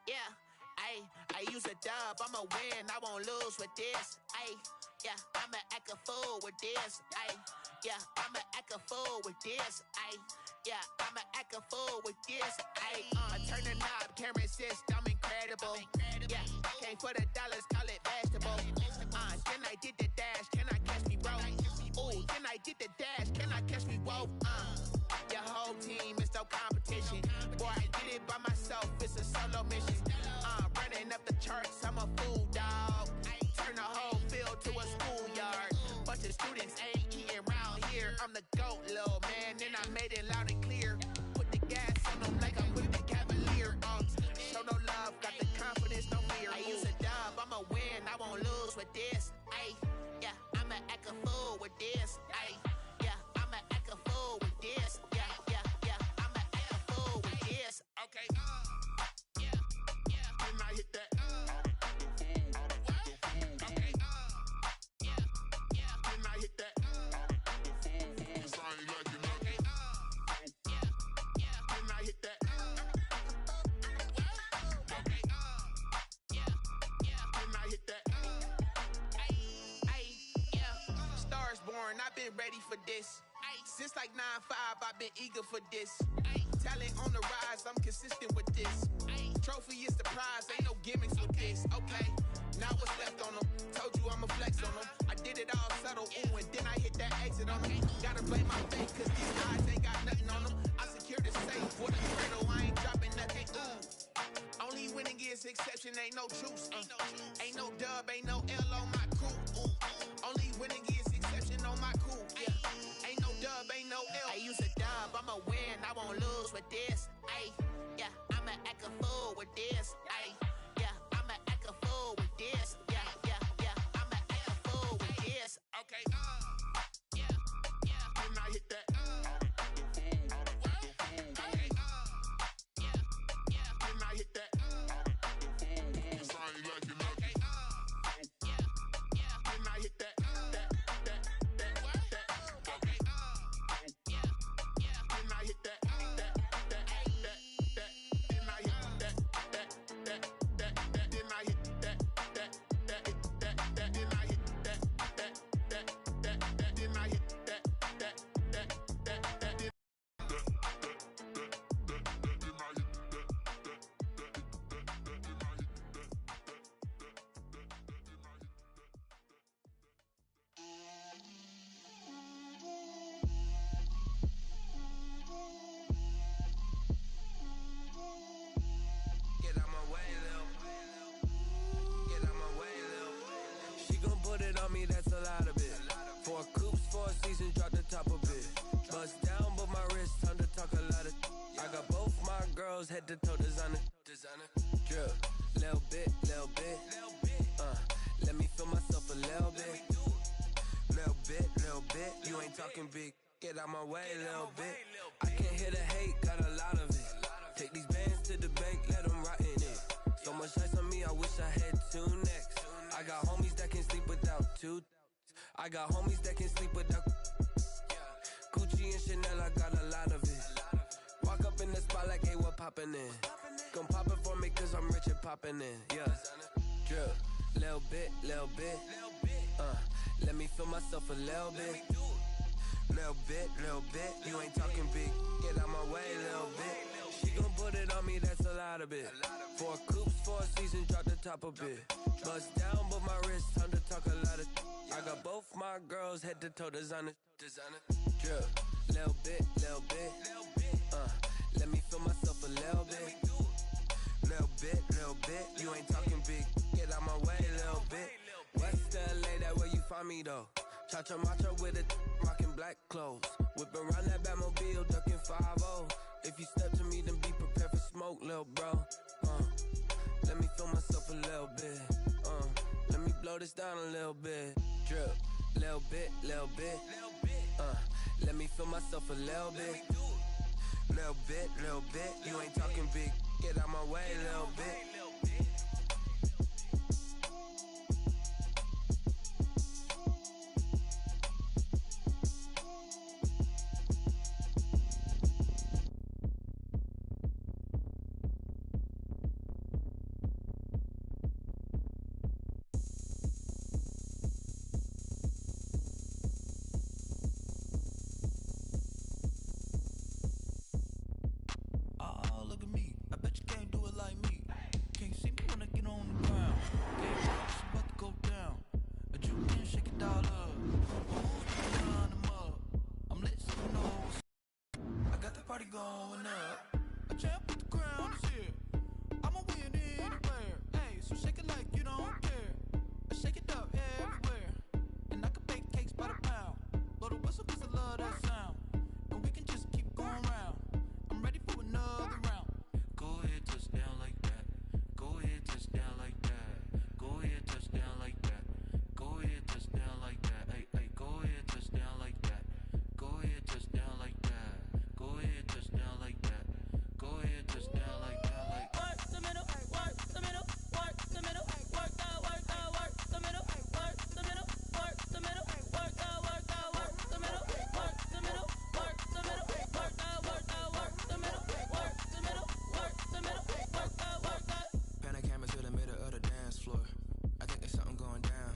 Yeah, I use a dub, I'ma win, I won't lose with this. Yeah, I'ma act a fool with this. Yeah, I'ma act a fool with this. Yeah, I'ma act a fool with this. I turn the knob, camera assist, I'm incredible. Yeah, came for the dollars, call it vegetable. Then I did the dash, can I catch me, bro? Ooh, then I did the dash, can I catch me, whoa? Your whole team is no competition. Boy, I did it by myself, it's a solo mission. Running up the charts, I'm a fool, dog. Turn the whole field to a schoolyard. Bunch of students ain't eating round here. I'm the GOAT, little man, and I made it loud and clear. Put the gas on them like I'm with the Cavalier. Show no love, got the confidence, no fear. I use a dub, I'ma win, I won't lose with this. Yeah, I'ma act a fool with this. Yeah, I'ma act a fool with this. Yeah, I'ma act a fool with this. Okay. Then I hit that. Okay. Then I hit that. Cause I ain't like it. Okay. Then I hit that. Okay. Then I hit that. Stars born, I've been ready for this. Since like 9-5, I've been eager for this. Talent on the rise, I'm consistent with this. Trophy is the prize, ain't no gimmicks with this. Okay, now what's left on them? Told you I'ma flex on them. I did it all subtle, ooh, and then I hit that exit on them. Gotta blame my fate, cause these eyes ain't got nothing on them. I secured the safe with a cradle, I ain't dropping nothing, ooh. Only winning is exception, ain't no truce. Ain't no dub, ain't no L on my crew, ooh. Only winning is exception on my crew, yeah. Ain't no dub, ain't no L. I use a dub, I'ma win, I won't lose with this. Yeah, I'ma act a fool with this. Yeah, I'ma act a fool with this. Yeah, I'ma act a fool with this. Okay. Then I hit that. Okay. Then I hit that. Cause I ain't like it. Okay. Then I hit that. Okay. Then I hit that. That's a lot of it. 4 coops, 4 seasons, drop the top of it. Bust down, but my wrist, time to talk a lot of. I got both my girls head to toe designer. Drill, little bit. Let me feel myself a little bit. Little bit. You ain't talking big. Get out my way, little bit. I can't hear the hate, got a lot of it. Take these bands to the bank, let them rot in it. So much ice on me, I wish I had 2 necks. I got homies that can sleep without 2. I got homies that can sleep without Gucci and Chanel, I got a lot of it. Walk up in the spot like, hey, what poppin' in? Gon' pop it for me cause I'm rich and poppin' in, yeah. Drill, little bit. Let me feel myself a little bit. Little bit. You ain't talking big. Get out my way, little bit. She gon' put it on me, that's a lot of it. 4 coops, 4 seasons, drop the top a bit. Bust down, but my wrist, time to talk a lot of. I got both my girls head to toe designer. Drill, little bit. Let me feel myself a little bit. Little bit. You ain't talking big. Get out my way, little bit. West LA, that where you find me though. Cha-cha macho with a rockin' black clothes. Whip around that Batmobile, ducking 5-0. If you step to me, then be prepared for smoke, little bro. Let me feel myself a little bit. Let me blow this down a little bit. Drip, little bit. Let me feel myself a little bit. Little bit. You ain't talking big. Get out my way, little bit. going up. A champ with the crown is here. I'ma win anywhere. Hey, so shake it like you don't care. I shake it up everywhere. And I can bake cakes by the pound. Blow the whistle 'cause I love that sound. And we can just keep going round. I'm ready for another round. Go ahead, touch down like that. Go ahead, touch down like that. Go ahead, touch down like that. Go ahead, touch down like that. Hey, hey, go ahead, touch down like that. Go ahead, touch down like that. Go ahead, touch down like that. Go ahead, touch down like that. Like work the middle, work the middle, work the middle, work the middle, work the middle, work the middle, work the middle, work the middle, work the middle, work the middle, work the middle, work the middle, work the. Pan camera to the middle of the dance floor. I think there's something going down.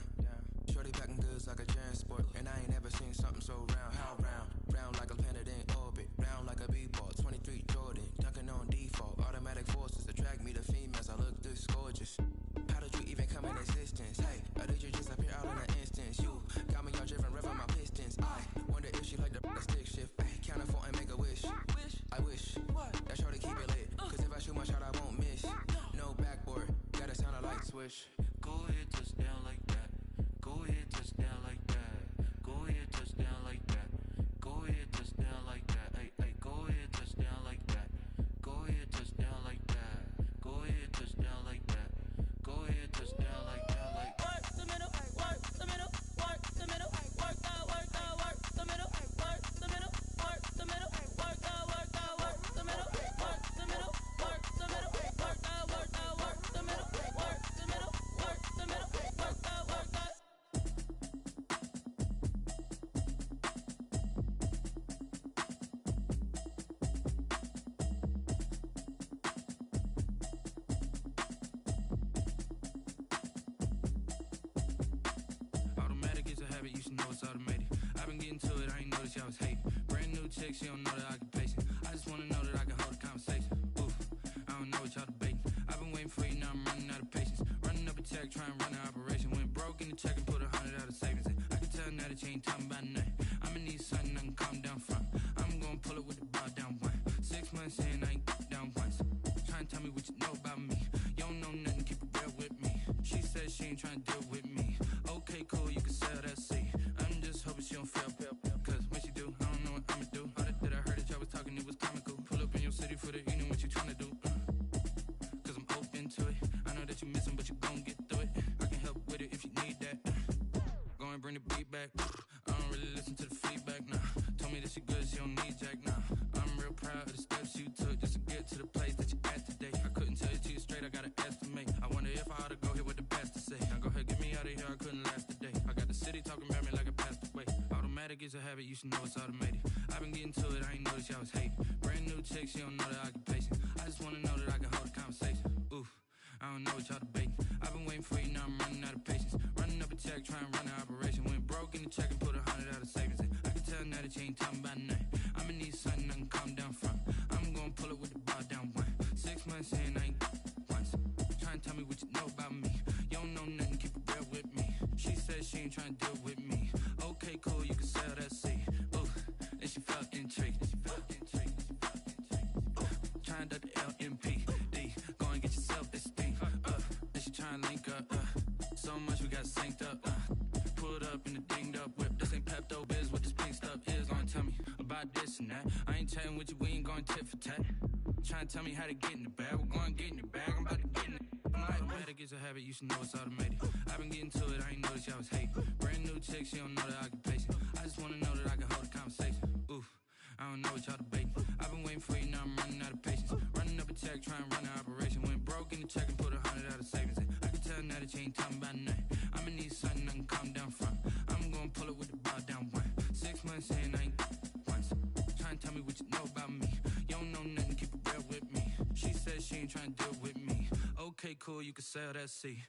Shorty packing goods like a transport, and I ain't never seen something so round. How round? Round like a planet in orbit, round like a b-ball. 23 Jordan, dunking on default. Automatic forces attract me to females. I look this gorgeous. How did you even come in existence? Hey, or did you just appear out in an instance? You got me all driven, revving my pistons. I wonder if she like the stick shift. Ay, count a 4 and make a wish. I wish that shorty keep it lit. 'Cause if I shoot my shot, I won't miss. No backboard, gotta sound a light switch. go ahead, touch down like that. Go ahead, touch down like that. Go ahead, touch down like that. Go ahead, touch down like that. Hey, hey, go ahead, touch down like that. Go ahead, touch down like that. Go ahead, touch down like that. Go ahead, touch down like that. Like Work the middle, work the middle, work the middle, work the middle, work the middle, work the middle, work the middle, work the middle, work the middle, work the middle, work the middle, work the middle, work the middle, work the middle, work the. Automatic is a habit, you should know it's automated. I've been getting to it, I ain't noticed y'all was hating. Brand new chick, she don't know the occupation. I just wanna know that I can hold a conversation. Oof, I don't know what y'all debating. I've been waiting for you, now I'm running out of patience. Running up a check, trying to run an operation. Went broke in the check and put 100 out of savings in. I can tell now that you ain't talking about nothing. I'ma need something I can calm down from. I'm gonna pull it with the bar down one. 6 months in, I ain't down once. Trying to tell me what you know about me. You don't know nothing, keep it real with me. She said she ain't trying to deal with me. Okay, cool, you can sell that seat. I'm just hoping she don't fail. Cause when she do, I don't know what I'ma do. All that I heard that y'all was talking, it was comical. Pull up in your city for the evening, what you tryna do? Cause I'm open to it. I know that you missing, but you gon' get through it. I can help with it if you need that. Go and bring the beat back. I don't really listen to the feedback, nah. Told me that she good, she don't need jack, nah. I'm real proud of the steps you took just to get to the place that you at today. I couldn't tell you to you straight, I gotta estimate. I wonder if I ought to go here with the best to say. Now go ahead, get me out of here, I couldn't last a day. I got the city talking about me like I passed away. Automatic is a habit, you should know it's automated. I've been getting to it, I ain't noticed y'all was hating. Brand new chick, she don't know the occupation. I just wanna know that I can hold a conversation. Oof, I don't know what y'all debating. I've been waiting for you, now I'm running out of patience. Running up a check, trying to run an operation. Went broke in the check and put 100 out of savings in. I can tell now that you ain't talking about nothing. I'ma need something I can calm down from. I'm gonna pull it with the bar down one. 6 months in, I ain't once. Trying to tell me what you know about me. You don't know nothing, keep it real with me. She said she ain't trying to deal with me. Okay, cool, you can sell that seat. Ooh, and she felt intrigued. Trying to duck the LMPD. Go and get yourself esteem. And she trying to link up. So much we got synced up. Pulled up in the dinged up whip. This ain't Pepto Biz, what this pink stuff is. Gonna tell me about this and that. I ain't chatting with you, we ain't going tit for tat. Trying to tell me how to get in the bag. We're going to get in the bag, I'm about to get in it. Automatic is a habit, you should know it's automated. I've been getting to it, I ain't noticed y'all was hating. Brand new chick, she don't know the occupation. I just wanna know that I can hold a conversation. Oof, I don't know what y'all debating. I've been waiting for you, now I'm running out of patience. Running up a check, trying to run an operation. Went broke in the check and put 100 out of savings in. I can tell now that you ain't talking about nothing. I'ma need something I can calm down from. I'm gonna pull it with the bar down one. 6 months in, I ain't once. Trying to tell me what you know about me. You don't know nothing, keep it real with me. She said she ain't trying to deal with me. Okay, cool, you can sell that seat.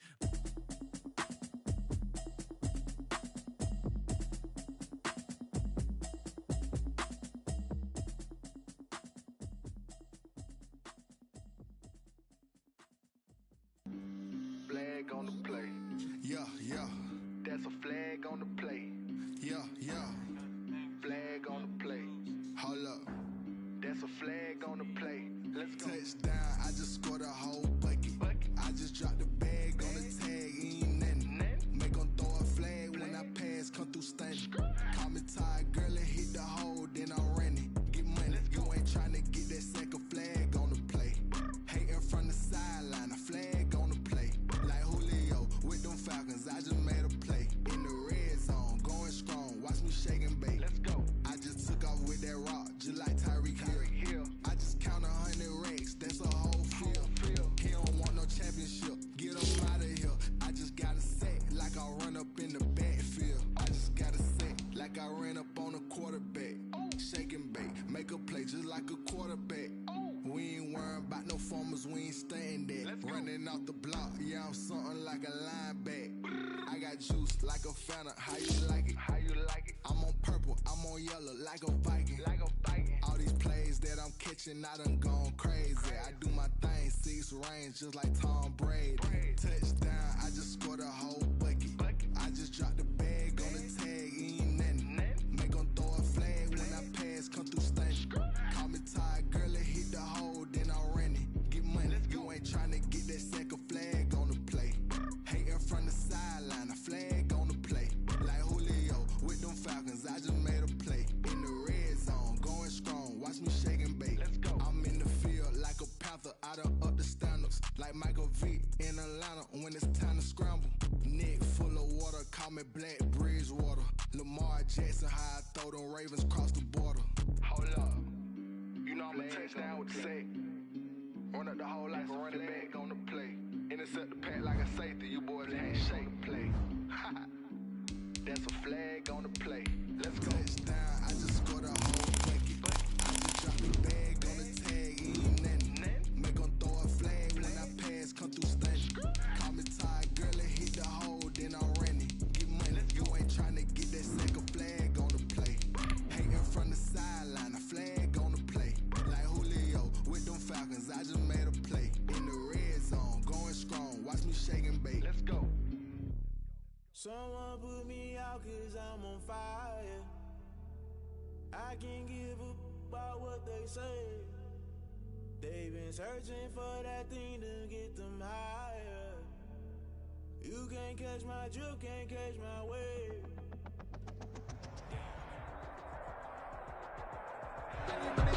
Flag on the play. Yeah, yeah. That's a flag on the play. Yeah, yeah. Flag on the play. Hold up. That's a flag performance, we ain't staying there. Running off the block, yeah, I'm something like a linebacker. I got juice like a Fanta, how you like it? How you like it? I'm on purple, I'm on yellow, like a Viking. Like a Viking. All these plays that I'm catching, I done gone crazy. I do my thing, 6 range, just like Tom Brady. Touchdown, I just scored a whole bucket. I just dropped the bag on the tag, ain't nothing. Make them throw a flag when I pass, come through stunning. Call me tired, girl, it hit the hole, then I ran it. Get money, you ain't tryna get that second flag on the play. Hating from the sideline, a flag on the play. Like Julio with them Falcons, I just made a play. In the red zone, going strong, watch me shake and bake. I'm in the field like a panther, I done up the standards. Like Michael Vick in Atlanta when it's time to scramble. Neck full of water, call me Black Bridgewater. Lamar Jackson, how I throw them Ravens cross the border. Hold up, you know I'm a touchdown with the sack. Run up the whole like a running back on the play. Intercept the pack like a safety, you boys can't shake play. That's a flag on the play. Let's go. Touchdown, I just scored a whole bucket. I just dropped the bag on the tag, ain't nothing. Make them throw a flag when I pass, come through stunning. Call me tired, girl, it hit the hole, then I ran it. Get money, you ain't tryna get that second flag on the play. Hating from the sideline, a flag on the play. Like Julio with them Falcons, I just made a play. In the red zone, going strong, watch me shake and bake. Let's go. Someone put me out cause I'm on fire. I can't give up about what they say. They've been searching for that thing to get them higher. You can't catch my drift, can't catch my wave.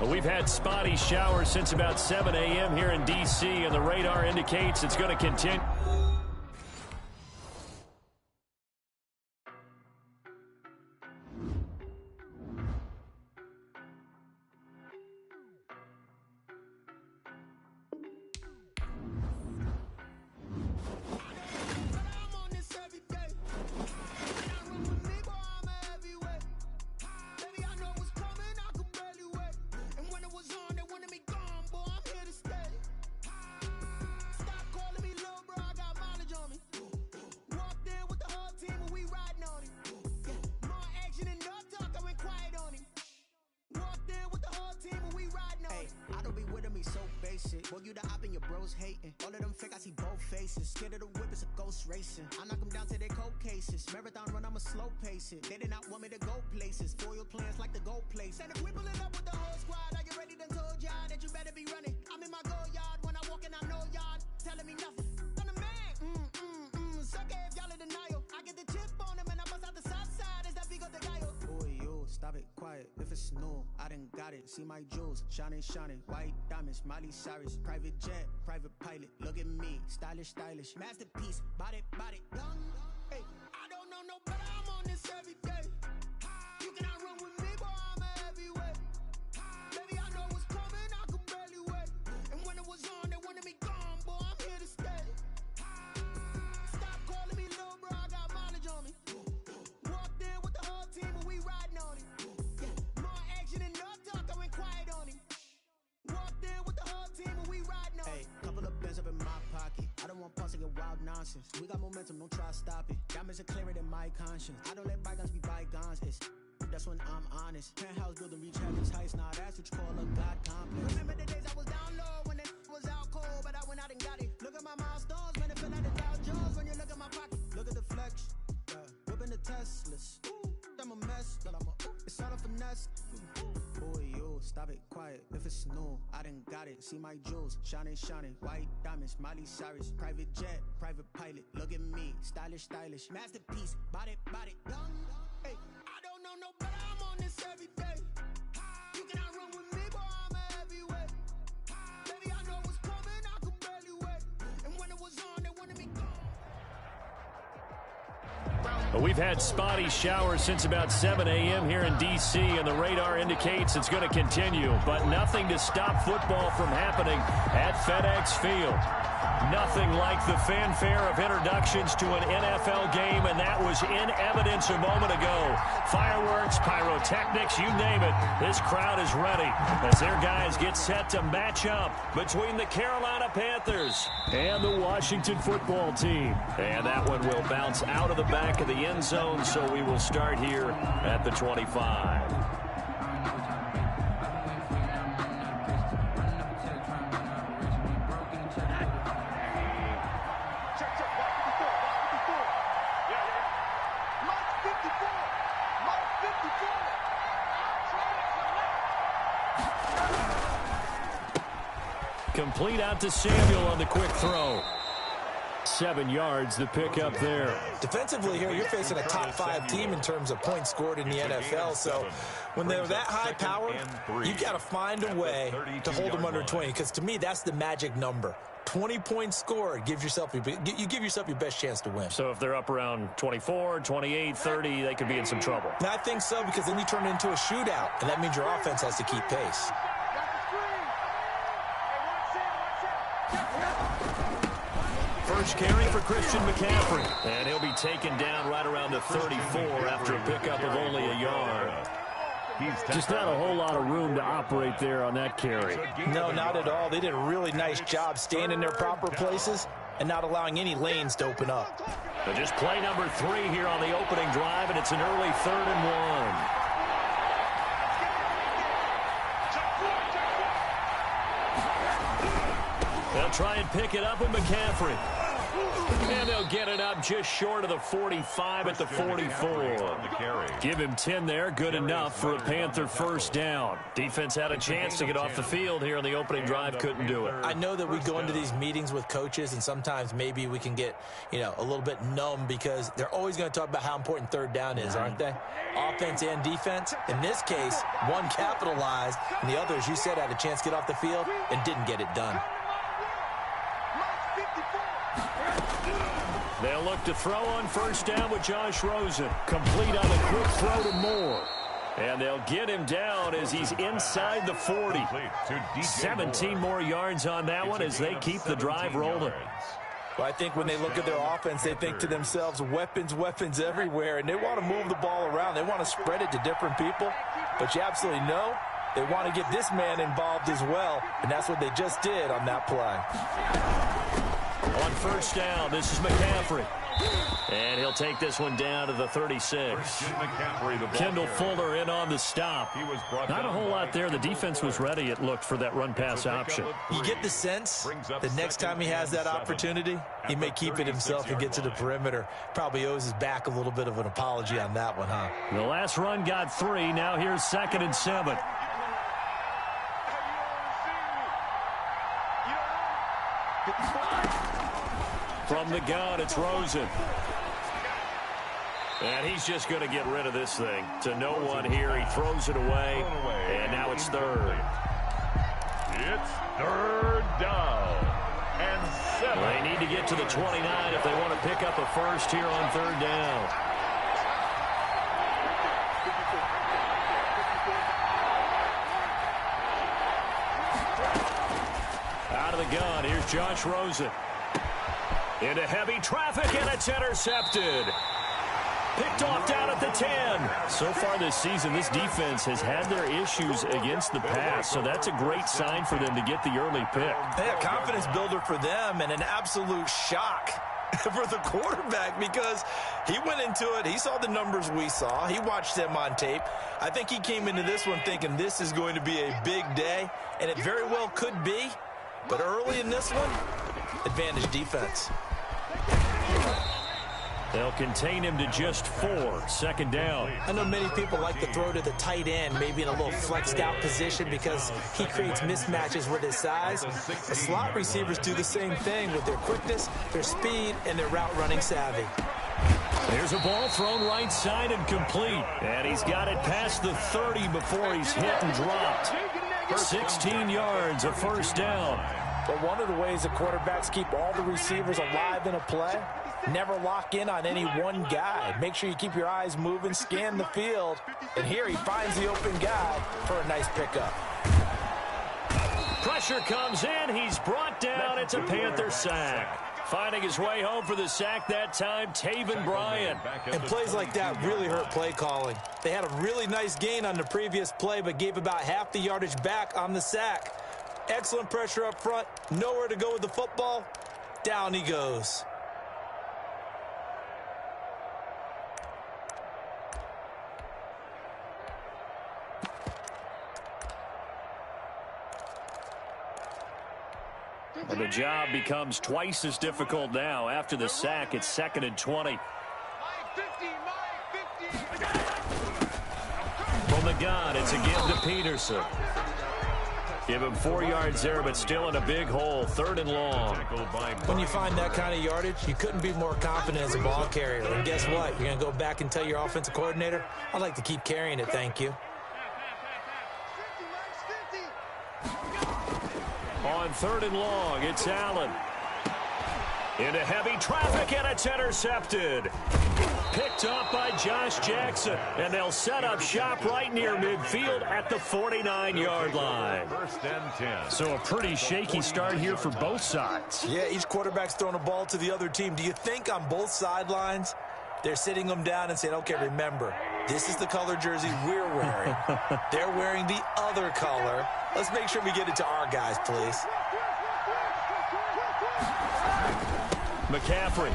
Well, we've had spotty showers since about 7 a.m. here in D.C., and the radar indicates it's going to continue. Boy, you the op and your bros hating. All of them fake, I see both faces. Scared of the whip, it's a ghost racing. I knock them down to their cold cases. Marathon run, I'ma slow pace it. They did not want me to go places. Foil plans like the gold place. And if we pulling up with the whole squad, are you ready? Done told y'all that you better be running. I'm in my go yard. When I walk in, I know y'all telling me nothing. I'm the man. Sucker if y'all in denial. I get the chip on them and I bust out the south side. Is that Vigo de Gallo? Boy, yo, stop it, quiet. If it's new, I done got it. See my jewels, shining, shining. White diamonds, Miley Cyrus. Private jet, private pilot. Look at me, stylish, stylish. Masterpiece, body, body. Young, hey, I don't know no better. I'm on this every day. You cannot run with me, boy, I'm a heavyweight. Baby, I know what's coming, I could barely wait. And when it was on, they wanted me gone, boy, I'm here to stay. Stop calling me little bro, I got mileage on me. Walked in with the whole team and we riding on it. More action and no talk, I went quiet on him. Walked in with the whole team and we riding on it. Hey, couple of bands up in my pocket. I don't want pause to get wild nonsense. We got momentum, don't try to stop it. Diamonds are clearer than my conscience. I don't let bygones be bygones. That's when I'm honest. Penthouse building, reach heaven's heights. Now that's what you call a God complex. Remember the days I was down low when it was out cold, but I went out and got it. Look at my milestones, man, it feel like the Dow Jones when you look at my pocket. Look at the flex, whipping the Teslas. I'm a mess, but it's all a finesse. Boy, yo, stop it, quiet. If it's new, I done got it. See my jewels, shining, shining. White diamonds, Miley Cyrus. Private jet, private pilot. Look at me, stylish, stylish. Masterpiece, body, body. Young, hey, I don't know no better. I'm on this every day. You cannot run with me, boy, I'm a heavyweight. Baby, I know what's coming, I could barely wait. And when it was on, they wanted me gone. But we've had spotty showers since about 7 a.m. here in D.C., and the radar indicates it's going to continue. But nothing to stop football from happening at FedEx Field. Nothing like the fanfare of introductions to an NFL game, and that was in evidence a moment ago. Fireworks, pyrotechnics, you name it. This crowd is ready as their guys get set to match up between the Carolina Panthers and the Washington football team. And that one will bounce out of the back of the end zone, so we will start here at the 25. Complete out to Samuel on the quick throw. 7 yards the pick up there. Defensively here, you're facing a top 5 team in terms of points scored in the NFL. So when they're that high powered, you've got to find a way to hold them under 20. Because to me, that's the magic number. 20 points scored, you give yourself your best chance to win. So if they're up around 24, 28, 30, they could be in some trouble. And I think so, because then you turn it into a shootout, and that means your offense has to keep pace. First carry for Christian McCaffrey. And he'll be taken down right around the 34 after a pickup of only a yard. Just not a whole lot of room to operate there on that carry. No, not at all. They did a really nice job staying in their proper places and not allowing any lanes to open up. But just play number 3 here on the opening drive, and it's an early 3rd and 1. They'll try and pick it up with McCaffrey. And they'll get it up just short of the 45 at the 44. Give him 10 there. Good enough for a Panther first down. Defense had a chance to get off the field here on the opening drive. Couldn't do it. I know that we go into these meetings with coaches, and sometimes maybe we can get, a little bit numb because they're always going to talk about how important third down is, aren't they? Offense and defense. In this case, one capitalized, and the other, as you said, had a chance to get off the field and didn't get it done. They'll look to throw on first down with Josh Rosen. Complete on a quick throw to Moore. And they'll get him down as he's inside the 40. 17 more yards on that one as they keep the drive rolling. Well, I think when they look at their offense, they think to themselves, weapons everywhere, and they want to move the ball around. They want to spread it to different people. But you absolutely know they want to get this man involved as well, and that's what they just did on that play. On first down, this is McCaffrey. And he'll take this one down to the 36. Kendall Fuller in on the stop. Not a whole lot there. The defense was ready, it looked, for that run-pass option. You get the sense that next time he has that opportunity, he may keep it himself and get to the perimeter. Probably owes his back a little bit of an apology on that one, huh? The last run got 3. Now here's 2nd and 7. From the gun, it's Rosen. And he's just going to get rid of this thing. To no one here. He throws it away. And now it's 3rd. It's 3rd down. And 7. Well, they need to get to the 29 if they want to pick up a first here on 3rd down. Out of the gun, here's Josh Rosen. Into heavy traffic, and it's intercepted. Picked off down at the 10. So far this season, this defense has had their issues against the pass, so that's a great sign for them to get the early pick. Yeah, confidence builder for them, and an absolute shock for the quarterback because he went into it. He saw the numbers we saw. He watched them on tape. I think he came into this one thinking this is going to be a big day, and it very well could be. But early in this one, advantage defense. They'll contain him to just 4. 2nd down. I know many people like to throw to the tight end, maybe in a little flexed out position because he creates mismatches with his size. The slot receivers do the same thing with their quickness, their speed, and their route running savvy. There's a ball thrown right side and complete. And he's got it past the 30 before he's hit and dropped. 16 yards, a first down. But one of the ways the quarterbacks keep all the receivers alive in a play, never lock in on any one guy. Make sure you keep your eyes moving, scan the field. And here he finds the open guy for a nice pickup. Pressure comes in. He's brought down. It's a Panther sack. Finding his way home for the sack that time, Taven Bryan. And plays like that really hurt play calling. They had a really nice gain on the previous play, but gave about half the yardage back on the sack. Excellent pressure up front. Nowhere to go with the football. Down he goes. And the job becomes twice as difficult now. After the sack, it's 2nd and 20. From the gun, it's a give to Peterson. Give him 4 yards there, but still in a big hole. 3rd and long. When you find that kind of yardage, you couldn't be more confident as a ball carrier. And guess what? You're going to go back and tell your offensive coordinator, I'd like to keep carrying it, thank you. On 3rd and long, it's Allen. Into heavy traffic, and it's intercepted. Picked up by Josh Jackson, and they'll set up shop right near midfield at the 49-yard line. 1st and 10. So a pretty shaky start here for both sides. Yeah, each quarterback's throwing a ball to the other team. Do you think on both sidelines they're sitting them down and saying, okay, remember, this is the color jersey we're wearing. They're wearing the other color. Let's make sure we get it to our guys, please. McCaffrey.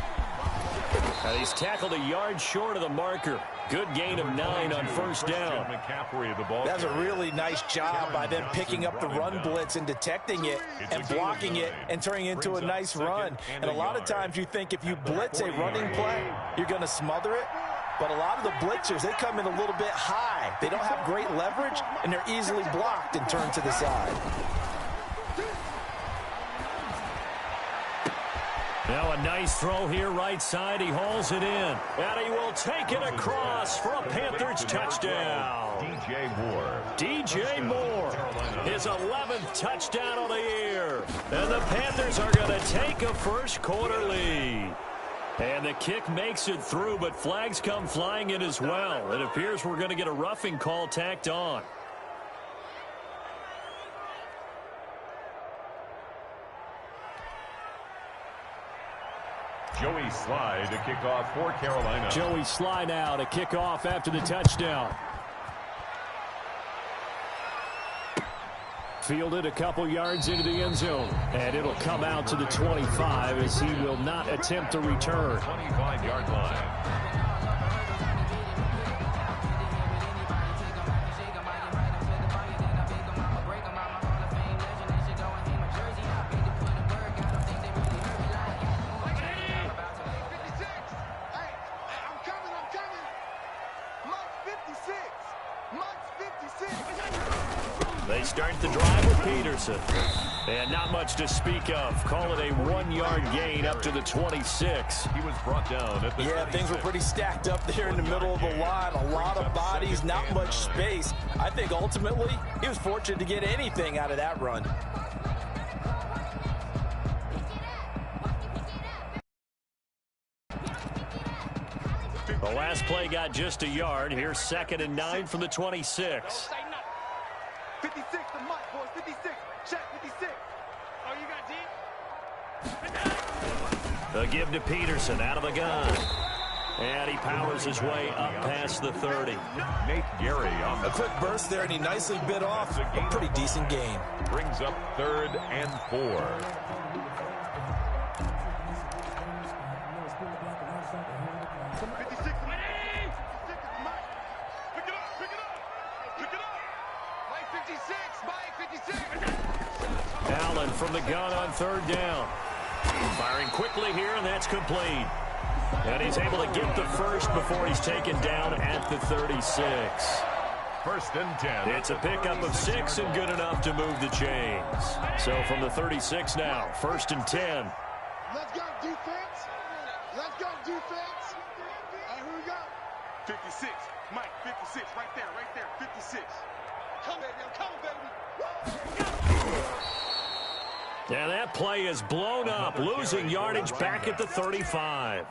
He's tackled a yard short of the marker. Good gain of 9 on 1st down. That's a really nice job by them picking up the run blitz and detecting it and blocking it and turning it into a nice run. And a lot of times you think if you blitz a running play, you're going to smother it. But a lot of the blitzers, they come in a little bit high. They don't have great leverage, and they're easily blocked and turned to the side. Now a nice throw here right side. He hauls it in. And he will take it across for a Panthers touchdown. DJ Moore. His 11th touchdown of the year. And the Panthers are going to take a first quarter lead. And the kick makes it through, but flags come flying in as well. It appears we're going to get a roughing call tacked on. Joey Slye to kick off for Carolina. Joey Slye now to kick off after the touchdown. Fielded a couple yards into the end zone. And it'll come out to the 25 as he will not attempt to return. 25-yard line. They start the drive with Peterson. And not much to speak of. Call it a 1-yard gain up to the 26. He was brought down at the 36. Things were pretty stacked up there in the middle of the line. A lot of bodies, not much space. I think ultimately he was fortunate to get anything out of that run. The last play got just a yard. Here's 2nd and 9 from the 26. 56 to Mike, boys. 56. Check, 56. Oh, you got The give to Peterson out of the gun. And he powers his way up past the 30. Nate Gary on a quick burst there, and he nicely bit off a pretty decent gain. Brings up 3rd and 4. Allen from the gun on 3rd down. Firing quickly here, and that's complete. And he's able to get the first before he's taken down at the 36. 1st and 10. It's a pickup of 6 and good enough to move the chains. So from the 36 now, 1st and 10. Let's go, defense. Let's go, defense. All right, here we go. 56. Mike, 56. Right there, 56. Come, baby. I'm coming, baby. And that play is blown up, losing yardage back at the 35.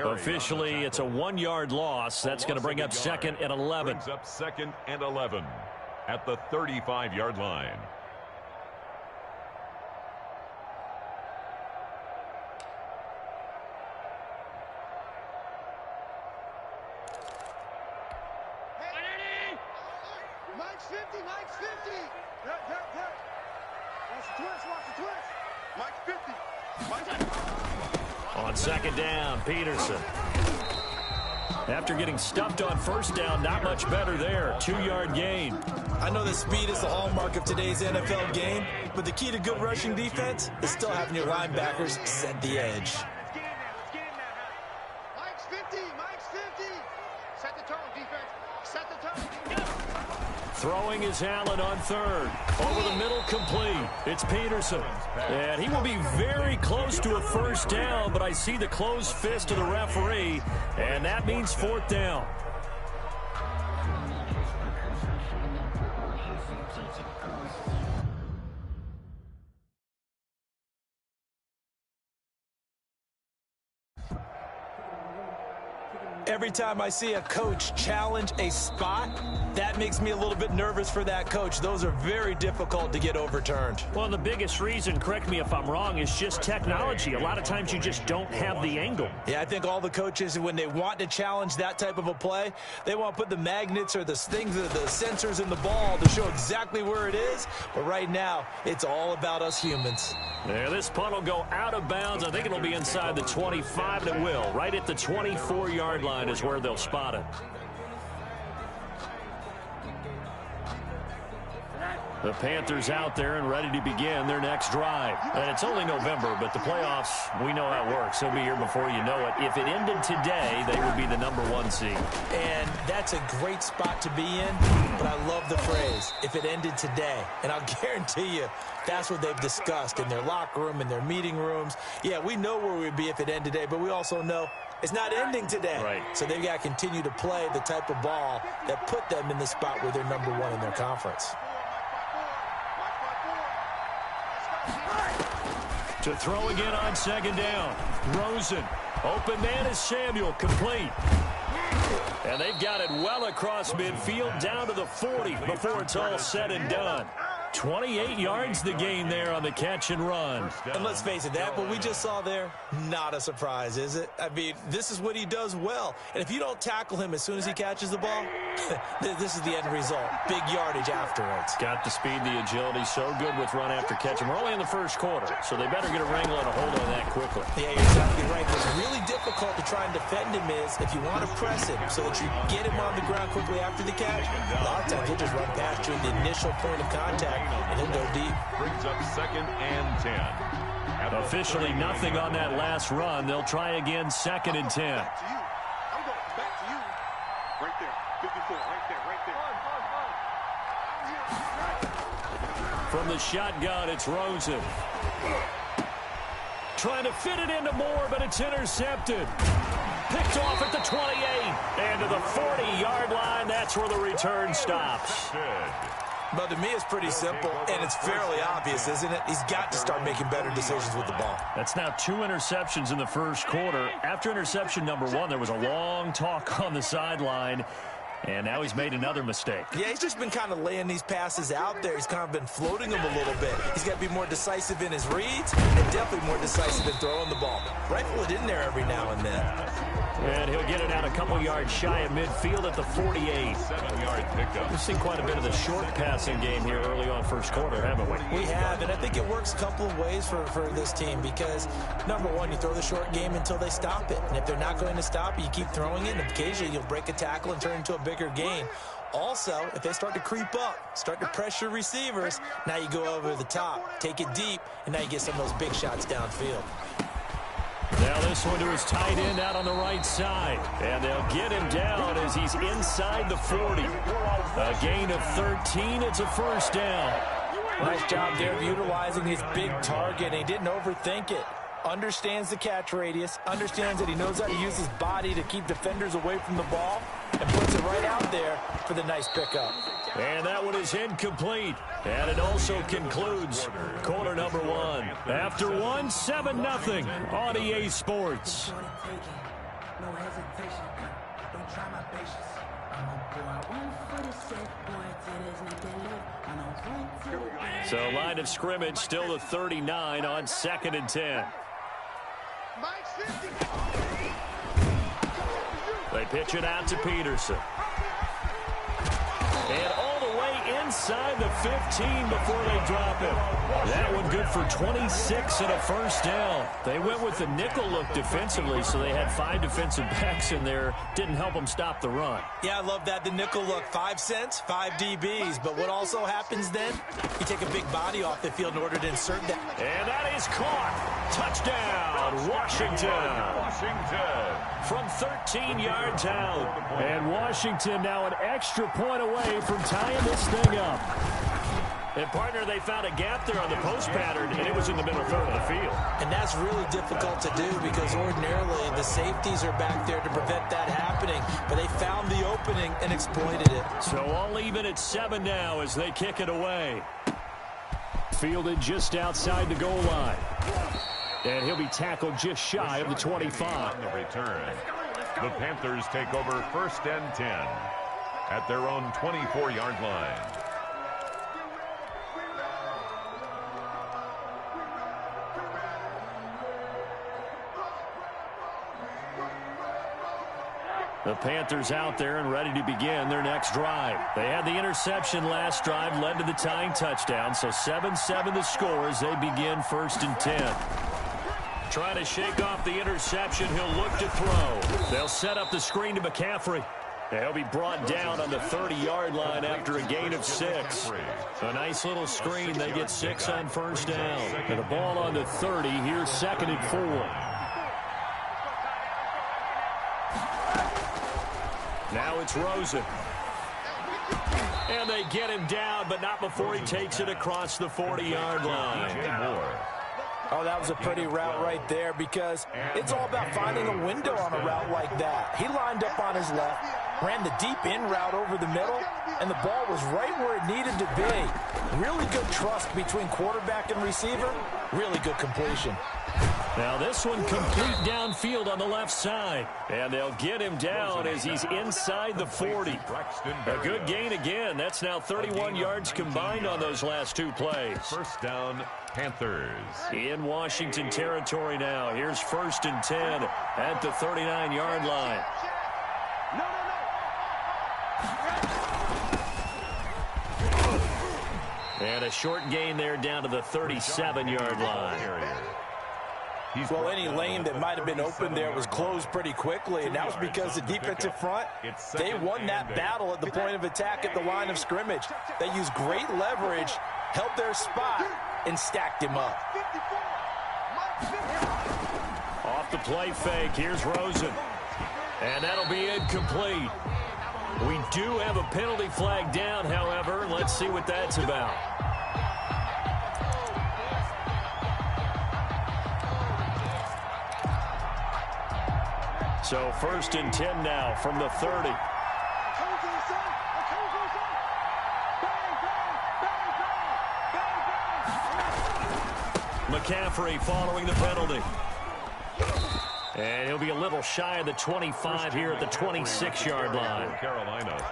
Officially, it's a 1-yard loss. That's going to bring up 2nd and 11. Brings up 2nd and 11 at the 35-yard line. Mike's 50, Mike's 50. Watch the twist, watch the twist. Mike's 50. Mike's On second down, Peterson. After getting stuffed on first down, not much better there. 2-yard gain. I know that speed is the hallmark of today's NFL game, but the key to good rushing defense is still having your linebackers set the edge. Mike's 50, Mike's 50. Set the tone, defense. Set the tone. Throwing is Allen on third. Over the middle, complete. It's Peterson. And he will be very close to a first down, but I see the closed fist of the referee, and that means fourth down. Every time I see a coach challenge a spot, that makes me a little bit nervous for that coach. Those are very difficult to get overturned. Well, the biggest reason, correct me if I'm wrong, is just technology. A lot of times you just don't have the angle. Yeah, I think all the coaches, when they want to challenge that type of a play, they want to put the magnets or the things, the sensors in the ball to show exactly where it is. But right now, it's all about us humans. Yeah, this punt will go out of bounds. I think it'll be inside the 25, and it will. Right at the 24-yard line is where they'll spot it. The Panthers out there and ready to begin their next drive. And it's only November, but the playoffs, we know how it works. They'll be here before you know it. If it ended today, they would be the #1 seed. And that's a great spot to be in, but I love the phrase, if it ended today. And I'll guarantee you, that's what they've discussed in their locker room, in their meeting rooms. Yeah, we know where we'd be if it ended today, but we also know it's not ending today. Right. So they've got to continue to play the type of ball that put them in the spot where they're #1 in their conference. To throw again on second down. Rosen. Open man is Samuel. Complete. And they've got it well across midfield down to the 40 before it's all said and done. 28 yards the gain there on the catch and run. And let's face it, that what we just saw there, not a surprise, is it? I mean, this is what he does well. And if you don't tackle him as soon as he catches the ball, this is the end result. Big yardage afterwards. Got the speed, the agility, so good with run after catch. And we're only in the first quarter, so they better get a wrangle and a hold on that quickly. Yeah, you're exactly right. What's really difficult to try and defend him is if you want to press him so that you get him on the ground quickly after the catch, a lot of times he'll just run past you at the initial point of contact, and he'll go deep. Brings up 2nd and 10. Officially nothing on that last run. They'll try again 2nd and 10. I'm going back to you. Right there. 54. Right there. From the shotgun, it's Rosen. Trying to fit it into Moore, but it's intercepted. Picked off at the 28. And to the 40-yard line, that's where the return stops. But to me, it's pretty simple, and it's fairly obvious, isn't it? He's got to start making better decisions with the ball. That's now 2 interceptions in the first quarter. After interception number 1, there was a long talk on the sideline, and now he's made another mistake. Yeah, he's just been kind of laying these passes out there. He's kind of been floating them a little bit. He's got to be more decisive in his reads and definitely more decisive in throwing the ball. Rifle it in there every now and then. And he'll get it out a couple yards shy of midfield at the 48. 7-yard pickup. We've seen quite a bit of the short passing game here early on first quarter, haven't we? We have, and I think it works a couple of ways for this team because, number one, you throw the short game until they stop it. And if they're not going to stop it, you keep throwing it, and occasionally you'll break a tackle and turn it into a bigger gain. Also, if they start to creep up, start to pressure receivers, now you go over the top, take it deep, and now you get some of those big shots downfield. Now this one to his tight end out on the right side. And they'll get him down as he's inside the 40. A gain of 13. It's a first down. Nice job there of utilizing his big target. He didn't overthink it. Understands the catch radius. Understands that he knows how to use his body to keep defenders away from the ball. And puts it right out there for the nice pickup. And that one is incomplete. And it also concludes quarter number 1. After 1, 7-0 on EA Sports. So line of scrimmage still the 39 on 2nd and 10. They pitch it out to Peterson. And all the way inside the 15 before they drop him. That one good for 26 and a first down. They went with the nickel look defensively, so they had 5 defensive backs in there. Didn't help them stop the run. Yeah, I love that. The nickel look, 5 cents, 5 DBs. But what also happens then? You take a big body off the field in order to insert that. And that is caught. Touchdown, Washington. From 13 yards out. And Washington now an extra point away from tying this thing up. And, partner, they found a gap there on the post pattern, and it was in the middle third of the field. And that's really difficult to do because ordinarily the safeties are back there to prevent that happening. But they found the opening and exploited it. So all even at 7 now as they kick it away. Fielded just outside the goal line. And he'll be tackled just shy of the 25. On the return, the Panthers take over 1st and 10 at their own 24-yard line. The Panthers out there and ready to begin their next drive. They had the interception last drive, led to the tying touchdown, so 7-7 the score as they begin 1st and 10. Trying to shake off the interception, he'll look to throw. They'll set up the screen to McCaffrey. He'll be brought down on the 30-yard line after a gain of 6. A nice little screen. They get 6 on first down. And the ball on the 30. Here's 2nd and 4. Now it's Rosen. And they get him down, but not before he takes it across the 40-yard line. Oh, that was a pretty route right there because it's all about finding a window on a route like that. He lined up on his left, ran the deep in route over the middle, and the ball was right where it needed to be. Really good trust between quarterback and receiver. Really good completion. Now this one complete downfield on the left side. And they'll get him down as he's inside the 40. A good gain again. That's now 31 yards combined on those last 2 plays. First down, Panthers. In Washington territory now. Here's 1st and 10 at the 39-yard line. And a short gain there down to the 37-yard line. Well, any lane that might have been open there was closed pretty quickly, and that was because the defensive front, they won that battle at the point of attack at the line of scrimmage. They used great leverage, held their spot, and stacked him up. Off the play fake, here's Rosen. And that'll be incomplete. We do have a penalty flag down, however. Let's see what that's about. So 1st and 10 now from the 30. McCaffrey following the penalty. And he'll be a little shy of the 25 here at the 26-yard line.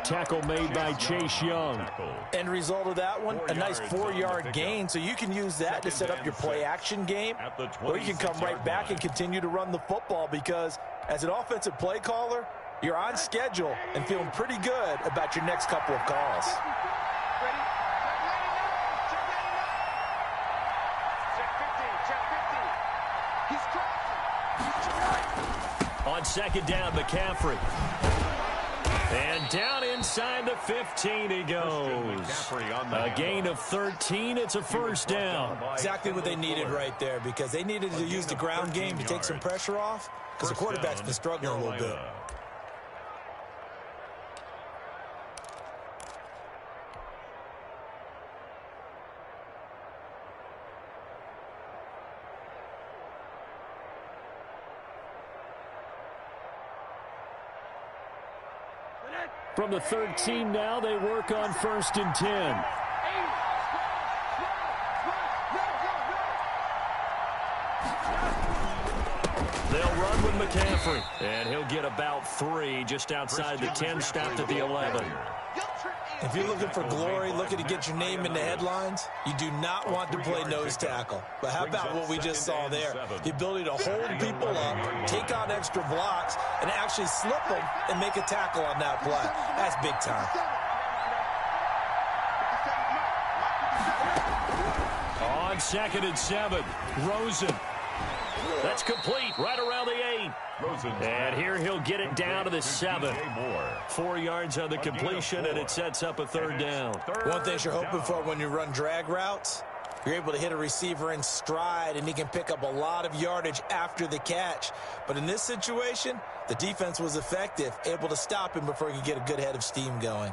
Tackle made by Chase Young. End result of that one, a nice 4-yard gain, so you can use that to set up your play-action game, or you can come right back and continue to run the football because as an offensive play caller, you're on schedule and feeling pretty good about your next couple of calls. On 2nd down, McCaffrey. And down inside the 15 he goes. A gain of 13. It's a 1st down. Exactly what they needed right there because they needed to use the ground game to take some pressure off because the quarterback's been struggling a little bit. From the 13 now, they work on 1st and 10. They'll run with McCaffrey. And he'll get about 3 just outside the 10, stopped at the 11. If you're looking for glory, looking to get your name in the headlines, you do not want to play nose tackle. But how about what we just saw there? The ability to hold people up, take on extra blocks, and actually slip them and make a tackle on that play. That's big time. 2nd and 7. Rosen. That's complete right around the 8. And here he'll get it down to the 7. 4 yards on the completion, and it sets up a 3rd down. One thing you're hoping for when you run drag routes, you're able to hit a receiver in stride, and he can pick up a lot of yardage after the catch. But in this situation, the defense was effective, able to stop him before he could get a good head of steam going.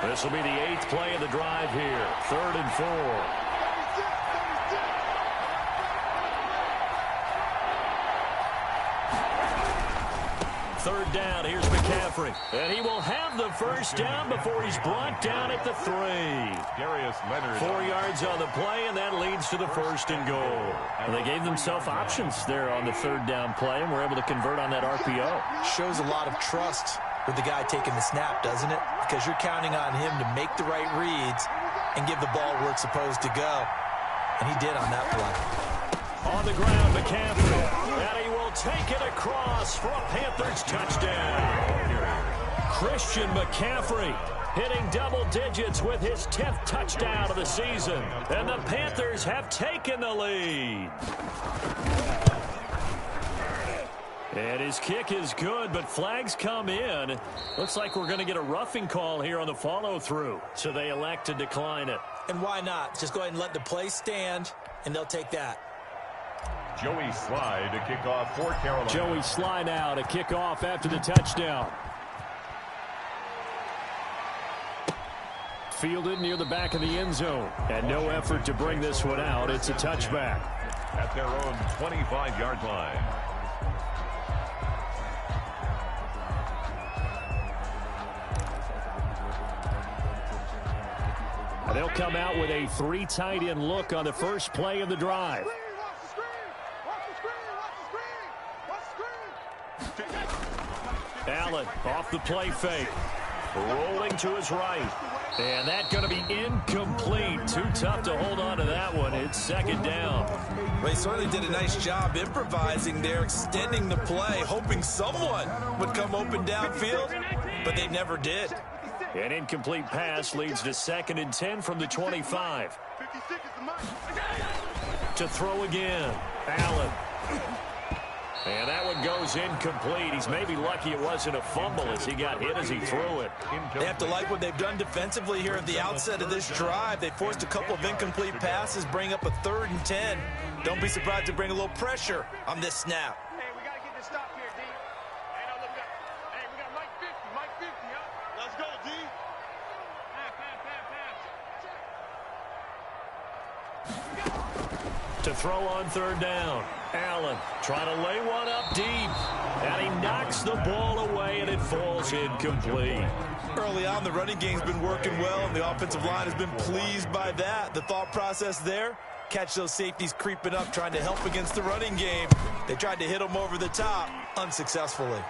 This will be the 8th play of the drive here. 3rd and 4. 3rd down. Here's McCaffrey. And he will have the 1st down before he's brought down at the 3. 4 yards on the play, and that leads to the 1st and goal. And they gave themselves options there on the 3rd down play, and were able to convert on that RPO. Shows a lot of trust with the guy taking the snap, doesn't it? Because you're counting on him to make the right reads and give the ball where it's supposed to go. And he did on that play. On the ground, McCaffrey. And he will take it across for a Panthers touchdown. Christian McCaffrey hitting double digits with his 10th touchdown of the season. And the Panthers have taken the lead. And his kick is good, but flags come in. Looks like we're going to get a roughing call here on the follow-through. So they elect to decline it. And why not? Just go ahead and let the play stand, and they'll take that. Joey Sly to kick off for Carolina. Joey Sly now to kick off after the touchdown. Fielded near the back of the end zone. And no effort to bring this one out. It's a touchback. At their own 25-yard line. They'll come out with a 3 tight end look on the first play of the drive. Allen off the play fake. Rolling to his right. And that's going to be incomplete. Too tough to hold on to that one. It's 2nd down. Well, he certainly did a nice job improvising there, extending the play, hoping someone would come open downfield, but they never did. An incomplete pass leads to 2nd and 10 from the 25. To throw again. Allen. And that one goes incomplete. He's maybe lucky it wasn't a fumble as he got hit as he threw it. They have to like what they've done defensively here at the outset of this drive. They forced a couple of incomplete passes, bring up a 3rd and 10. Don't be surprised to bring a little pressure on this snap. Hey, we got to get this stop here, D. Hey, no, look, we got Mike 50, huh? Let's go, D. To throw on 3rd down. Allen trying to lay one up deep. And he knocks the ball away, and it falls incomplete. Early on, the running game's been working well, and the offensive line has been pleased by that. The thought process there, catch those safeties creeping up, trying to help against the running game. They tried to hit them over the top, unsuccessfully.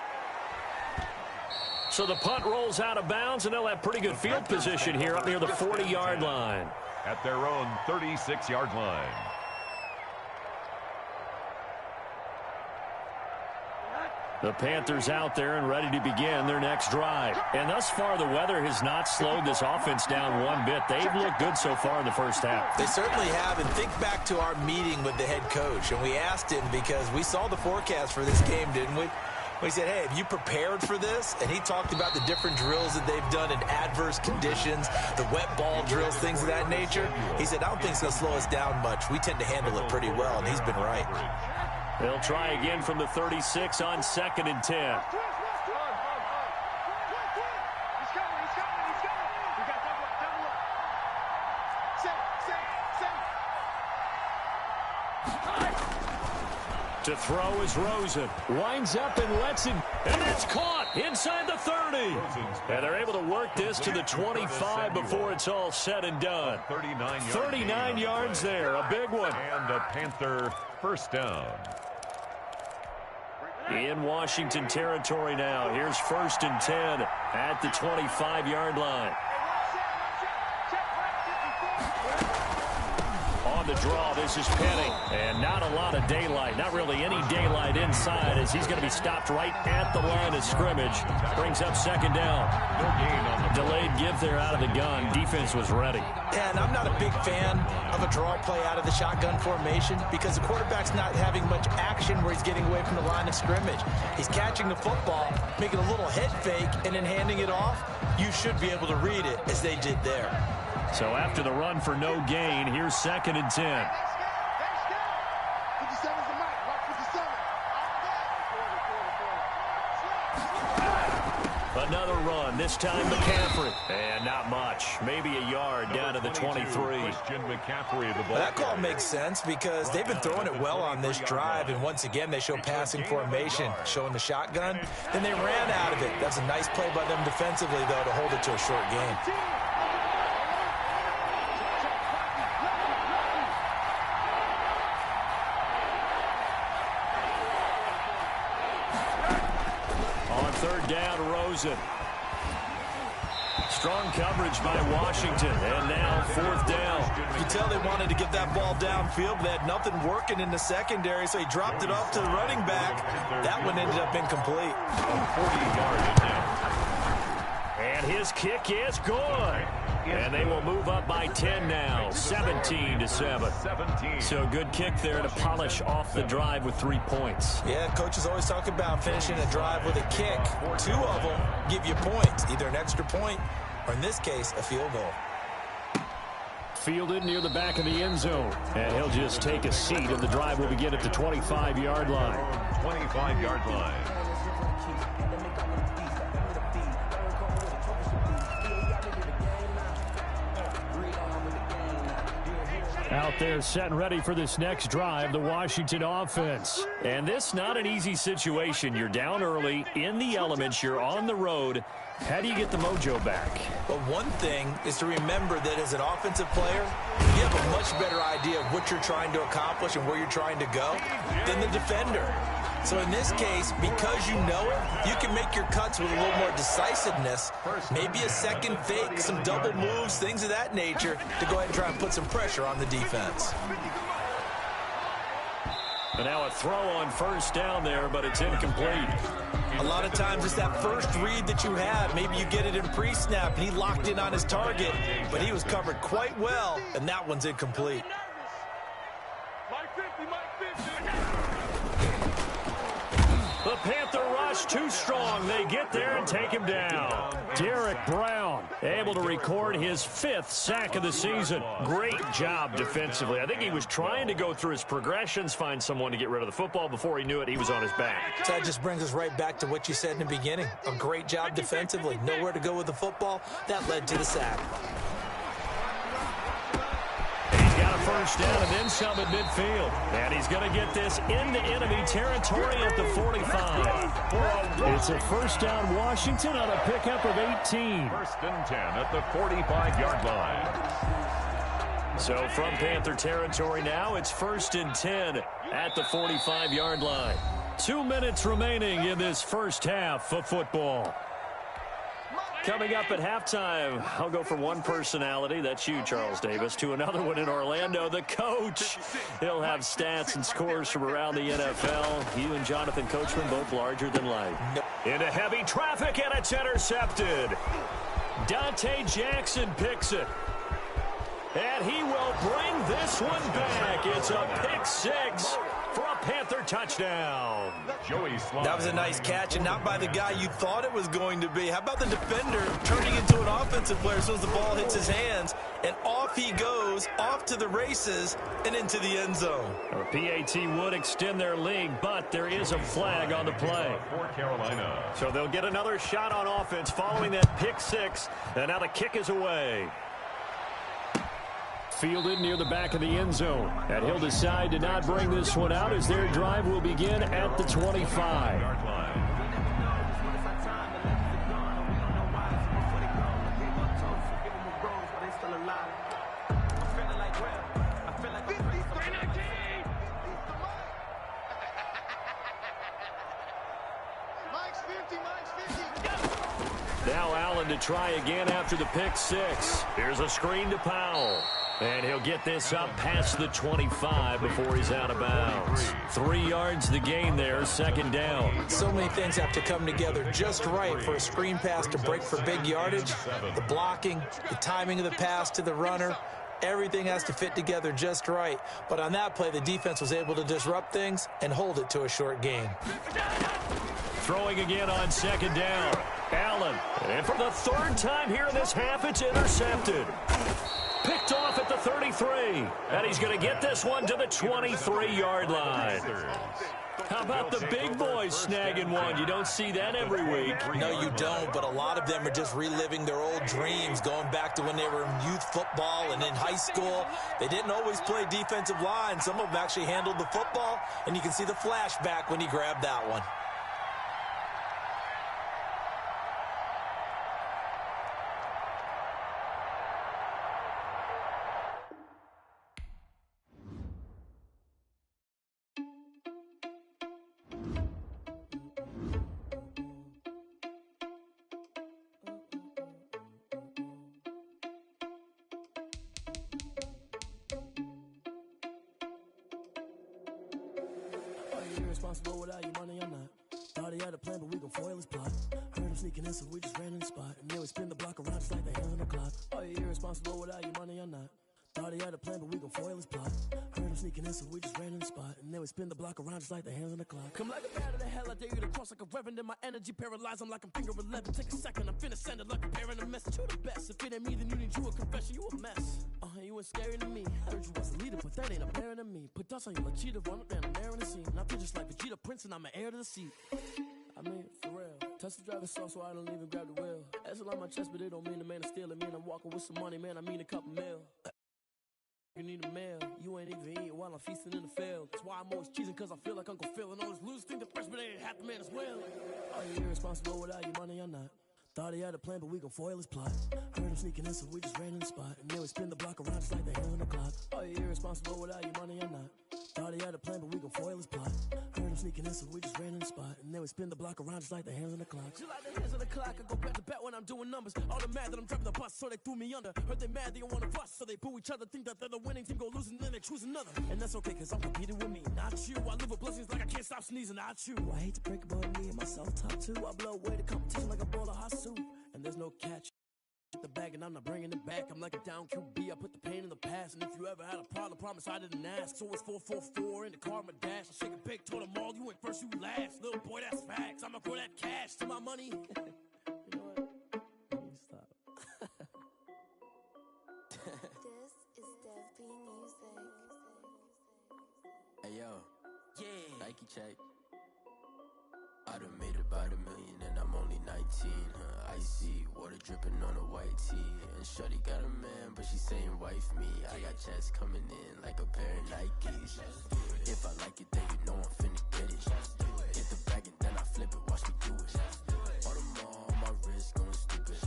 So the punt rolls out of bounds, and they'll have pretty good field position here up near the 40-yard line. At their own 36-yard line. The Panthers out there and ready to begin their next drive. And thus far, the weather has not slowed this offense down one bit. They've looked good so far in the first half. They certainly have. And think back to our meeting with the head coach. And we asked him because we saw the forecast for this game, didn't we? We said, hey, have you prepared for this? And he talked about the different drills that they've done in adverse conditions, the wet ball drills, things of that nature. He said, I don't think it's going to slow us down much. We tend to handle it pretty well, and he's been right. They'll try again from the 36 on 2nd and 10. To throw is Rosen. Winds up and lets it. And it's caught inside the 30. And they're able to work this to the 25 before it's all said and done. 39 yards there. A big one. And a Panther 1st down. In Washington territory now. Here's 1st and 10 at the 25-yard line. On the draw. This is Penny. And not a lot of daylight. Not really any daylight inside as he's going to be stopped right at the line of scrimmage. Brings up second down. Delayed give there out of the gun. Defense was ready. And I'm not a big fan of a draw play out of the shotgun formation because the quarterback's not having much action where he's getting away from the line of scrimmage. He's catching the football, making a little head fake, and then handing it off. You should be able to read it as they did there. So after the run for no gain, here's 2nd and 10. Another run, this time McCaffrey. And not much. Maybe a yard down to the 23. That call makes sense because they've been throwing it well on this drive, and once again they show passing formation, showing the shotgun. Then they ran out of it. That's a nice play by them defensively, though, to hold it to a short gain. Third down, Rosen. Strong coverage by Washington, and now 4th down. You can tell they wanted to get that ball downfield. They had nothing working in the secondary, so he dropped it off to the running back. That one ended up incomplete. 40 yards now. And his kick is good. And they will move up by 10 now, 17-7. So good kick there to polish off the drive with 3 points. Yeah, coaches always talk about finishing a drive with a kick. 2 of them give you points, either an extra point or, in this case, a field goal. Fielded near the back of the end zone. And he'll just take a seat, and the drive will begin at the 25-yard line. 25-yard line. Out there set and ready for this next drive, the Washington offense. And this not an easy situation. You're down early, in the elements, you're on the road. How do you get the mojo back? Well, one thing is to remember that as an offensive player, you have a much better idea of what you're trying to accomplish and where you're trying to go than the defender. So in this case, because you know it, you can make your cuts with a little more decisiveness, maybe a second fake, some double moves, things of that nature, to go ahead and try and put some pressure on the defense. And now a throw on 1st down there, but it's incomplete. A lot of times it's that first read that you have. Maybe you get it in pre-snap, and he locked in on his target, but he was covered quite well, and that one's incomplete. The Panther rush too strong. They get there and take him down. Derek Brown able to record his 5th sack of the season. Great job defensively. I think he was trying to go through his progressions, find someone to get rid of the football. Before he knew it, he was on his back. So that just brings us right back to what you said in the beginning. A great job defensively. Nowhere to go with the football. That led to the sack. Got a 1st down and then some at midfield. And he's going to get this into enemy territory at the 45. It's a 1st down Washington on a pickup of 18. 1st and 10 at the 45-yard line. So from Panther territory now, it's 1st and 10 at the 45-yard line. 2 minutes remaining in this first half of football. Coming up at halftime, I'll go from one personality, that's you, Charles Davis, to another one in Orlando, the coach. He'll have stats and scores from around the NFL. You and Jonathan Coachman both larger than life. Into heavy traffic, and it's intercepted. Dante Jackson picks it. And he will bring this one back. It's a pick 6 for a Panther touchdown. That was a nice catch, and not by the guy you thought it was going to be. How about the defender turning into an offensive player as soon as the ball hits his hands, and off he goes, off to the races, and into the end zone. A PAT would extend their lead, but there is a flag on the play. For Carolina. So they'll get another shot on offense following that pick 6, and now the kick is away. Fielded near the back of the end zone. And he'll decide to not bring this one out as their drive will begin at the 25. Now Allen to try again after the pick 6. Here's a screen to Powell. And he'll get this up past the 25 before he's out of bounds. 3 yards the gain there, second down. So many things have to come together just right for a screen pass to break for big yardage. The blocking, the timing of the pass to the runner, everything has to fit together just right. But on that play, the defense was able to disrupt things and hold it to a short gain. Throwing again on second down. Allen. And for the third time here in this half, it's intercepted. Picked off at the 33. And he's going to get this one to the 23-yard line. How about the big boys snagging one? You don't see that every week. No, you don't, but a lot of them are just reliving their old dreams, going back to when they were in youth football and in high school. They didn't always play defensive line. Some of them actually handled the football, and you can see the flashback when he grabbed that one. Irresponsible without your money, I'm not. Thought he had a plan, but we gon' foil his plot. Heard him sneaking in, so we just ran in the spot. And then we spin the block around just like the hands on the clock. Are you irresponsible without your money, I'm not. Thought he had a plan, but we gon' foil his plot. Heard him sneaking in, so we just ran in the spot. And then we spin the block around just like the hands on the clock. Come like a bat of the hell, I dare you to cross like a reverend. And my energy paralyzed, I'm like I'm finger 11. Take a second, I'm finna send it like a parent a message. You the best, if it ain't me, then you need you a confession. You a mess, you ain't scary to me. Heard you was a leader, but that ain't apparent to me. Put dust on you like cheetah, run up and I'm there in the scene. And I feel just like Vegeta Prince and I'm an heir to the seat. I mean, for real. Touch the driver's sauce so I don't even grab the wheel. That's on my chest, but it don't mean the man is stealing. Mean I'm walking with some money, man, I mean a couple mil. You need a meal, you ain't even eating while I'm feasting in the field. That's why I'm always cheesing, cause I feel like Uncle Phil. And always lose, think the freshman ain't half the man as well. Are you irresponsible without your money or not? Thought he had a plan, but we gon' foil his plot. Heard him sneaking in, so we just ran in the spot. And then we spin the block around just like the hands on the clock. Are you irresponsible without your money or not? Thought he had a plan, but we gon' foil his plot. Heard him sneaking in, so we just ran in the spot. And then we spin the block around just like the hands on the clock. Just like the hands on the clock, I go back to back when I'm doing numbers. All the mad that I'm driving the bus, so they threw me under. Heard they mad, they don't wanna bust, so they boo each other. Think that they're the winning team, go losing, then they choose another. And that's okay, cause I'm competing with me, not you. I live with blessings like I can't stop sneezing, not you. I hate to break it, but me and myself top two. I blow away the competition like a bowl of hot soup. And there's no catch. Get the bag and I'm not bringing it back. I'm like a down QB. I put the pain in the past. And if you ever had a problem, promise I didn't ask. So it's 444 in the car, my dash. I shake a big, told them all, you ain't first, you last. Little boy, that's facts. I'ma throw that cash to my money. You know what? Let me stop. This is Dev B Music. Hey yo, yeah, Nike check. I done made about $1 million and I'm only 19, Icy, water dripping on a white tee. And shorty got a man, but she saying wife me. I got checks coming in like a pair of Nikes. If I like it, then you know I'm finna get it. Get the bag and then I flip it, watch me do it. All them on my wrist going stupid.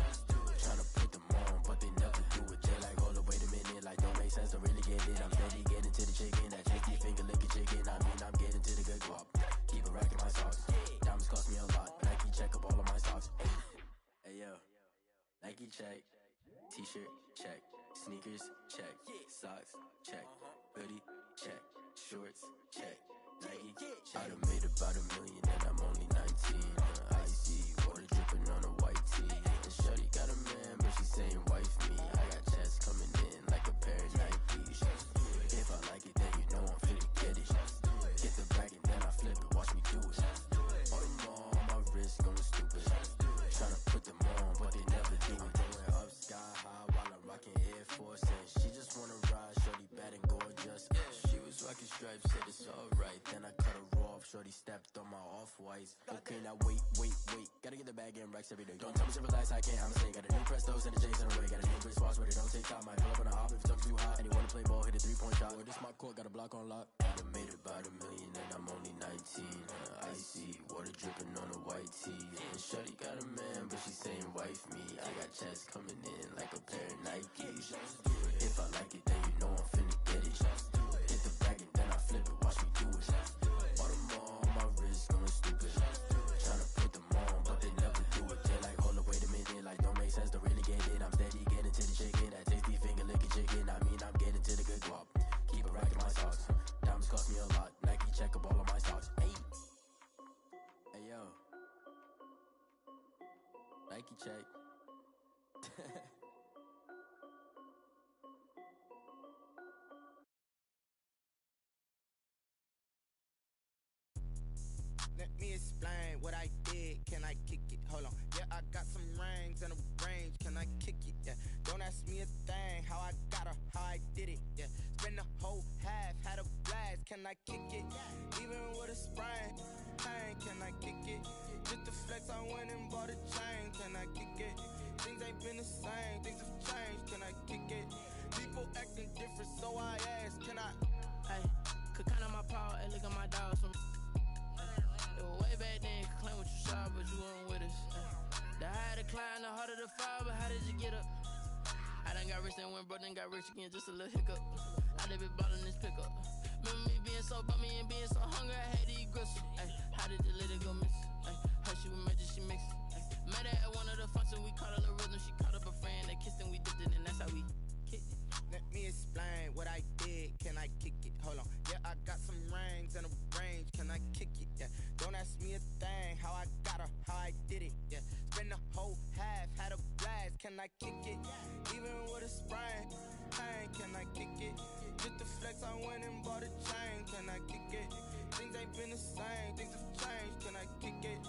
Tryna put them on, but they never do it. They like, hold up, wait a minute, like don't make sense, don't really get it. I'm steady getting to the chicken, that tasty finger licking chicken. I mean, I'm getting to the good guap. Keep a rack in my socks. Diamonds cost me a lot, Nike check up all of my socks. Hey yo, Nike check, t-shirt check, sneakers check, socks check, hoodie check, shorts check, Nike. I done made about $1 million and I'm only 19. Icy, water dripping on a white tee. And shorty got a man, but she saying wife me. I got checks coming in like a pair of Nikes. If I like it, then you know I'm finna get it. Get the bag and then I flip it, watch me do it. All them on my wrist going stupid. Tryna put them on, but they never do it. Going up sky high while I'm rocking Air Force. And she just wanna ride, shorty bad and gorgeous. She was rocking stripes, said it's alright. Then I cut her off, shorty stepped on my off-whites. Okay, now wait. Gotta get the bag and racks every day. Don't tell me to relax, I can't, I'm saying. Got a new Prestos and a J's in a way. Got a new wrist watch, but it don't take time. I pull up on a hop if it's too hot. And you wanna play ball, hit a 3-point shot. Well, this my court, got a block on lock. I done made about $1 million and I'm only 19. Icy, water dripping on a white tee. And shorty got a man, but she saying wife me. I got checks coming in like a pair of Nikes. If I like it, then you know I'm finna get it. Hit the bag and then I flip it, watch me do it. All them on my wrist going stupid. Tryna put them on, but they never do it. They like, hold up, wait a minute, like don't make sense, don't really get it. I'm steady getting to the chicken, that tasty finger licking chicken. I mean, I'm getting Nike check. Let me explain what I did. Can I kick it? Hold on. Yeah, I got some rings and a range. Can I kick it? Yeah. Don't ask me a thing. How I got her, how I did it. Yeah. Spend the whole half, had a blast. Can I kick it? Even with a sprain, pain. Can I kick it? Just to flex, I went and bought a chain. Can I kick it? Things ain't been the same. Things have changed. Can I kick it? People acting different, so I asked. Can I? Hey, could count on my power. Hey, look at my dogs. Way back then, could claim what you saw, but you weren't with us. The higher the climb, the harder the fall, but how did you get up? I done got rich and went broke, then got rich again, just a little hiccup. I done been ballin' this pickup. Remember me being so bummy and being so hungry, I had to eat gristle. Ay, how did you let it go miss? Ay, her she was magic, she mixed. Met her at one of the functions, we caught a little rhythm, she caught up a friend, they kissed and we dipped it, and that's how we kicked it. Let me explain what I did. Can I kick it? Hold on. Yeah, I got some rings and a range. Can I kick it? Yeah. Don't ask me a thing. How I got her, how I did it. Yeah. Spend the whole half, had a blast. Can I kick it? Even with a sprain, pain. Can I kick it? Just to flex, I went and bought a chain. Can I kick it? Things ain't been the same. Things have changed. Can I kick it?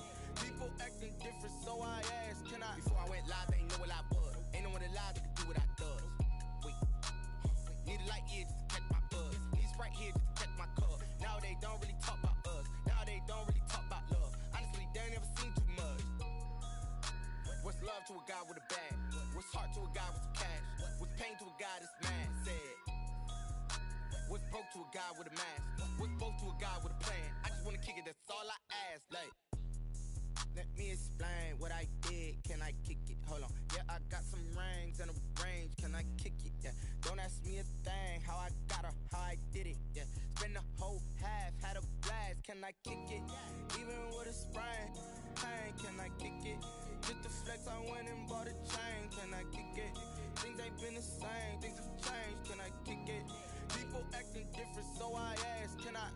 People acting different, so I asked. Can I? Before I went live, they ain't know what I was. Ain't no one alive that could do what I does. Need a light here just to catch my buzz. Need Sprite here just to catch my cup. Now they don't really talk about us. Now they don't really talk about love. Honestly, they ain't never seen too much. What's love to a guy with a bag? What's heart to a guy with some cash? What's pain to a guy that's mad? Said. What's broke to a guy with a mask? What's both to a guy with a plan? I just wanna kick it, that's all I ask. Like, let me explain what I did. Can I kick it? Hold on. Yeah, I got some rings and a range. Can I kick it? Yeah. Don't ask me a thing. How I got her, how I did it. Yeah. Spend the whole half, had a blast. Can I kick it? Even with a sprain, pain. Can I kick it? Just to flex, I went and bought a chain. Can I kick it? Things ain't been the same. Things have changed. Can I kick it? People acting different, so I asked. Can I?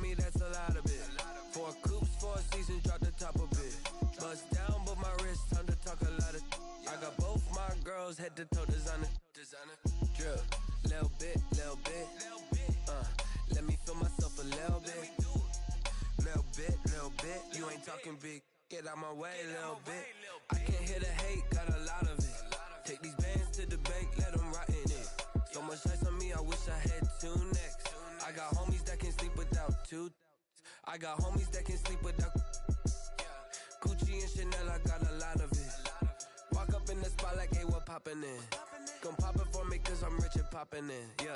Me, that's a lot of it. 4 coops, 4 seasons, drop the top a bit. Bust down, but my wrist, time to talk a lot of. I got both my girls head to toe designer. Drip, little bit, little bit. Let me feel myself a little bit. Little bit, little bit. You ain't talking big. Get out my way, little bit. I can't hear the hate, got a lot of it. Take these bands to the bank, let them rot in it. So much ice on me, I wish I had 2 necks. I got homies that can sleep without 2. I got homies that can sleep without Gucci and Chanel, I got a lot of it. Walk up in the spot like, hey, what poppin' in? Gon' pop it for me cause I'm rich and poppin' in. Yeah.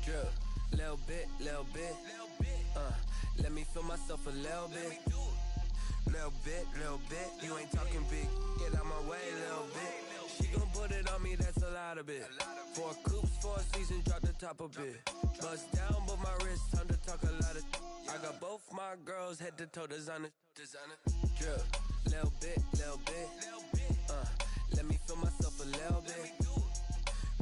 Drip, little bit, little bit. Let me feel myself a little bit. Little bit, little bit. You ain't talking big. Get out my way, little bit. She gon' put it on me, that's a lot of it. 4 coops, 4 seasons, drop the top a bit. Bust down, but my wrist, time to talk a lot of. I got both my girls head to toe designer. Drip, little bit, little bit. Let me feel myself a little bit.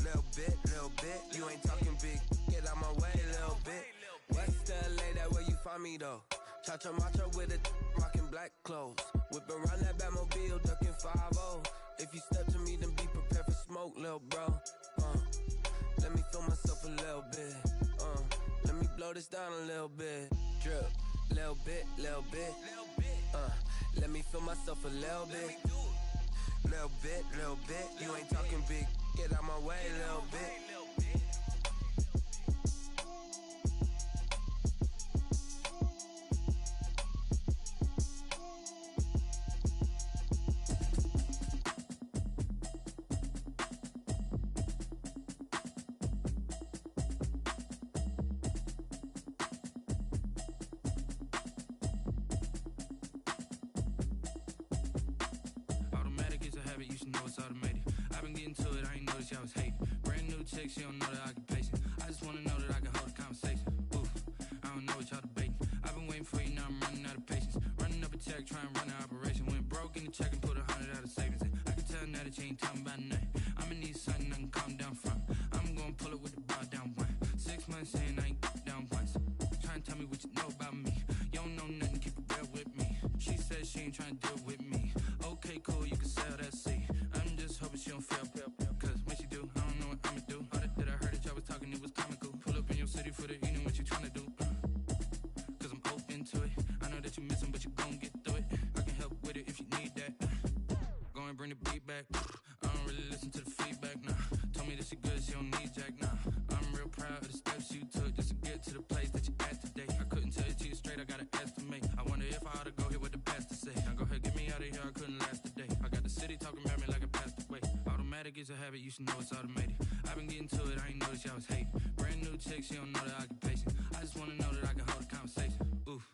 Little bit, little bit. You ain't talking big. Get out my way, little bit. West LA, that where you find me though. Cha-cha macho with a rockin' black clothes. Whip around that Batmobile, ducking 5-0. If you step to me, then be prepared for smoke, little bro. Let me feel myself a little bit. Let me blow this down a little bit. Drip, little bit, little bit. Let me feel myself a little bit. Little bit, little bit. You ain't talking big. Get out my way, little bit. getting to it, I ain't noticed y'all was hating. Brand new chick, she don't know the occupation. I just wanna know that I can hold a conversation. Oof, I don't know what y'all debating. I've been waiting for you, now I'm running out of patience. Running up a check, trying to run an operation. Went broke in the check and put 100 out of savings in. I can tell now that you ain't talking about nothing. I'ma need something I can calm down from. I'm gonna pull it with the bar down one. 6 months in, I ain't down once. Trying to tell me what you know about me. You don't know nothing, keep it real with me. She said she ain't trying to deal with me. Okay, cool, you can sell that seat. I'm just hoping she don't fail. Cause when she do, I don't know what I'ma do. All that I heard that y'all was talking, it was comical. Pull up in your city for the evening, what you trying to do? Cause I'm open to it. I know that you missing, but you gon' get through it. I can help with it if you need that. Go and bring the beat back. I don't really listen to the feedback, nah. Told me that she good, she don't need jack, nah. I'm real proud of the steps you took just to get to the place that you at today. I couldn't tell it to you straight, I gotta estimate. I wonder if I ought to go here with the best to say. Now go ahead, get me out of here, I couldn't last a day. I got the city talking about me like I passed away. Automatic is a habit, you should know it's automated. I've been getting to it, I ain't noticed y'all was hating. Brand new chick, she don't know the occupation. I just wanna know that I can hold a conversation. Oof,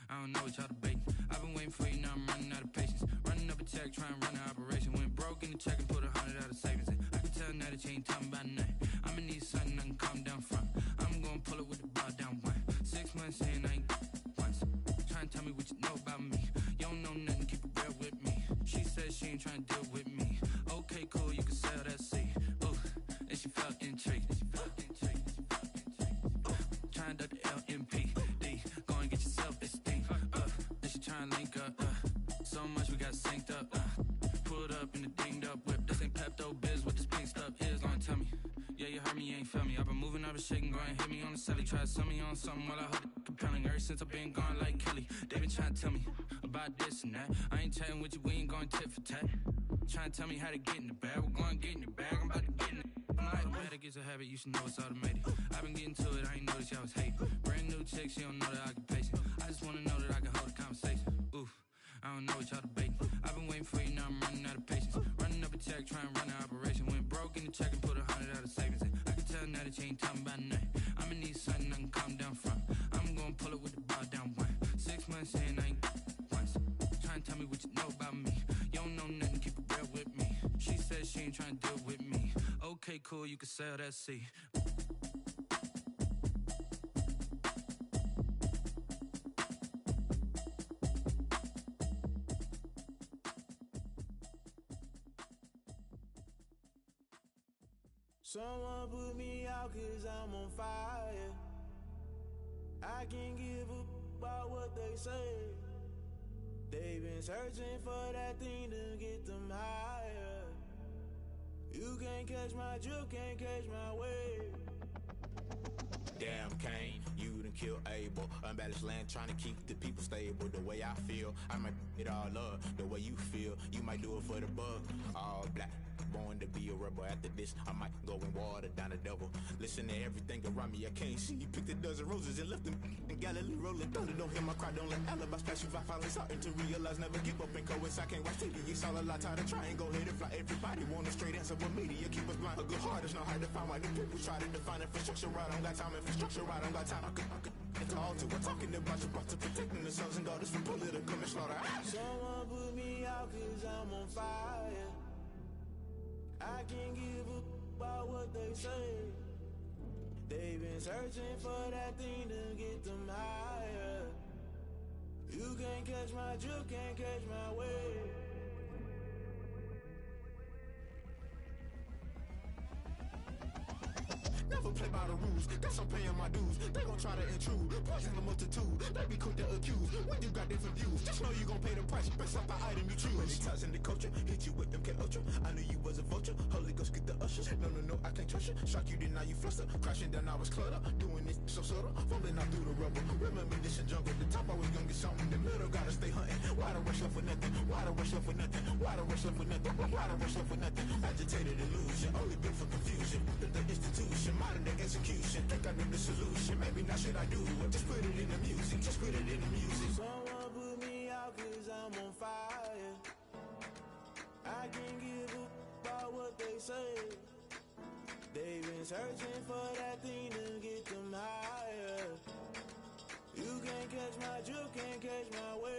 I don't know what y'all debating. I've been waiting for you, now I'm running out of patience. Running up a check, trying to run an operation. Went broke in the check and put 100 out of savings in. I can tell now that you ain't talking about nothing. I'ma need something I can calm down from. I'm gonna pull it with the bar down one. 6 months in, I ain't once. Trying to tell me what you know about me. You don't know nothing, keep it real with me. She said she ain't trying to deal with me. Okay, cool, you can sell that seat. Ooh, and she felt intrigued. Trying to duck the LMPD. Go and get your self-esteem. Then she trying to link up. So much we got synced up. Pulled up in the dinged up whip. This ain't Pepto-Biz, what this pink stuff is. Gonna tell me. Yeah, you heard me, you ain't felt me. I've been moving, I've been shaking, go and hit me on the celly. Try to sell me on something while I hold it compelling. Ever since I've been gone like Kelly, they been trying to tell me about this and that. I ain't chatting with you, we ain't going tit for tat. Trying to tell me how to get in the bag. We're going to get in the bag, I'm about to get in it. Automatic is a habit, you should know it's automated. I've been getting to it, I ain't noticed y'all was hating. Brand new chick, she don't know the occupation. I just wanna know that I can hold a conversation. Oof, I don't know what y'all debating. I've been waiting for you, now I'm running out of patience. Running up a check, trying to run an operation. Went broke in the check and put 100 out of savings in. I can tell now that you ain't talking about nothing. I'ma need something I can calm down from. I'm gonna pull it with the bar down one. 6 months in, I ain't once. Trying to tell me what you know about me. You don't know nothing, keep it real with me. She said she ain't trying to deal with me. Okay, cool, you can sell that seat. Someone put me out cause I'm on fire. I can't give up about what they say. They've been searching for that thing to get them higher. You can't catch my drift, can't catch my wave. Damn Kane, you done killed Abel. Unbalanced land trying to keep the people stable. The way I feel, I might it all up. The way you feel, you might do it for the bug. All black, born to be a rebel. After this, I might go and water down the devil. Listen to everything around me, I can't see. Picked a dozen roses and left them in Galilee rolling thunder. Don't hear my cry, don't let alibis pass you by. Finally starting to realize, never give up and coast. I can't watch TV, it's all a lot. Tired of trying, go ahead and fly. Everybody want a straight answer, but media keep us blind. A good heart is not hard to find. Why the people try to define infrastructure right? I don't got time, infrastructure right, I don't got time. I could talk to. We're talking about your to protecting the sons and daughters from political and slaughter. Someone put me out cause I'm on fire. I can't give up about what they say. They've been searching for that thing to get them higher. You can't catch my drift, can't catch my wave. Never play by the rules, guess I'm paying my dues. They gon' try to intrude, poison the multitude. They be quick to accuse, when you got different views. Just know you gon' pay the price, based off the item you choose. Many times in the culture, hit you with MK Ultra. I knew you was a vulture, Holy Ghost get the ushers. No, I can't trust you. Shock you, then now you fluster. Crashing down, I was clutter. Doing this so subtle, falling out through the rubble. Remember this a jungle, the top always gonna get something. The middle gotta stay hunting. Why the rush left for nothing? Why the rush left for nothing? Why the rush left for nothing? Why the rush left for nothing? Agitated illusion, only built for confusion. The institution, modern day execution. Think I know the solution. Maybe not should I do it? Just put it in the music. Just put it in the music. Someone put me out cause I'm on fire. I can't give up about what they say. They've been searching for that thing to get them higher. You can't catch my drift, can't catch my wave.